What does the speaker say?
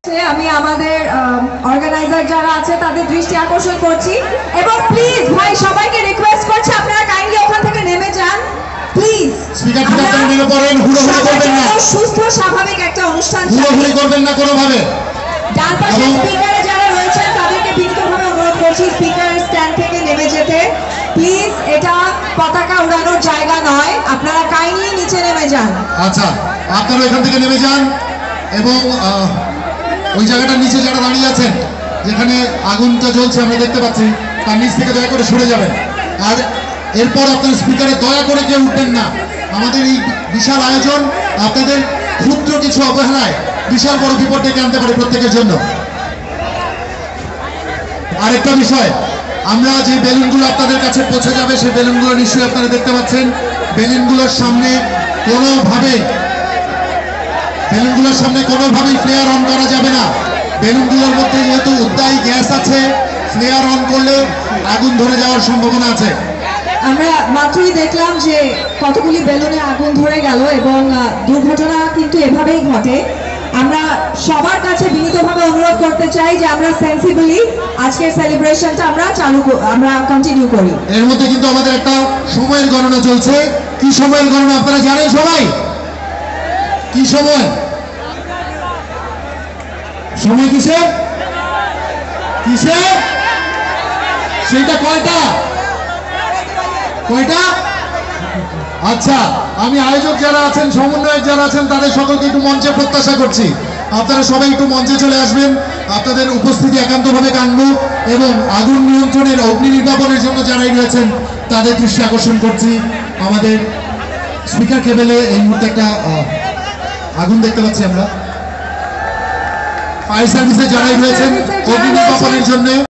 আমি আমাদের অর্গানাইজার যারা আছে তাদের দৃষ্টি আকর্ষণ করছি এবং প্লিজ ভাই সবাইকে রিকোয়েস্ট করছি আপনারা কাইন্ডলি ওখান থেকে নেমে যান প্লিজ। স্পিকার ঠিক আছে নেমে পড়েন, হুড়োহুড়ি করবেন না, সুস্থ স্বাভাবিক একটা অনুষ্ঠান হুড়োহুড়ি করবেন না কোনো ভাবে। ডান পাশে স্পিকারে যারা রয়েছেন তাদেরকে বিনীতভাবে অনুরোধ করছি স্পিকারের স্ট্যান্ড থেকে নেমে যেতে প্লিজ। এটা পতাকা উড়ানোর জায়গা নয়, আপনারা কাইন্ডলি নিচে নেমে যান। আচ্ছা, আপনারা এখান থেকে নেমে যান এবং ওই জায়গাটার নিচে যারা দাঁড়িয়ে আছেন যেখানে আগুনটা জ্বলছে আমরা দেখতে পাচ্ছি তার নিচ থেকে দয়া করে সরে যাবেন। আর এরপর আপনার স্পিকারে দয়া করে কেউ উঠবেন না। আমাদের এই বিশাল আয়োজন আপনাদের ক্ষুদ্র কিছু অবহেলায় বিশাল বড় বিপদ ডেকে আনতে পারে প্রত্যেকের জন্য। আরেকটা বিষয়, আমরা যে বেলুনগুলো আপনাদের কাছে পৌঁছে যাবে সেই বেলুনগুলো নিশ্চয়ই আপনারা দেখতে পাচ্ছেন। বেলুনগুলোর সামনে কোনোভাবেই ফ্লেয়ার অন করা যাবে না। বেলুনগুলোর মধ্যে যেহেতু উদ্দায়ী গ্যাস আছে, ফ্লেয়ার অন করলে আগুন ধরে যাওয়ার সম্ভাবনা আছে। আমরা মাত্রই দেখলাম যে কতগুলি বেলুনে আগুন ধরে গেল এবং দুর্ঘটনা কিন্তু এভাবেই ঘটে। আমরা সবার কাছে বিনীতভাবে অনুরোধ করতে চাই যে আমরা সেন্সিবলি আজকের সেলিব্রেশনটা আমরা কন্টিনিউ করি। এর মধ্যে কিন্তু আমাদের একটা সময়ের গণনা চলছে। কি সময়ের গণনা আপনারা জানেন সবাই? কি সময়? সময় কিসে কিসে সেইটা কয়টা? আচ্ছা, আমি আয়োজক যারা আছেন, সমন্বয়ক যারা আছেন তাদের সকলকে একটু মঞ্চে প্রত্যাশা করছি। আপনারা সবাই একটু মঞ্চে চলে আসবেন। আপনাদের উপস্থিতি একান্তভাবে কাম্য এবং আগুন নিয়ন্ত্রণের অগ্নি নির্বাপনের জন্য যারাই রয়েছেন তাদের দৃষ্টি আকর্ষণ করছি। আমাদের স্পিকার কেবেলে এই মুহূর্তে একটা আগুন দেখতে পাচ্ছি আমরা। ফায়ার সার্ভিসে যারাই রয়েছেন অগ্নি নির্বাপনের জন্য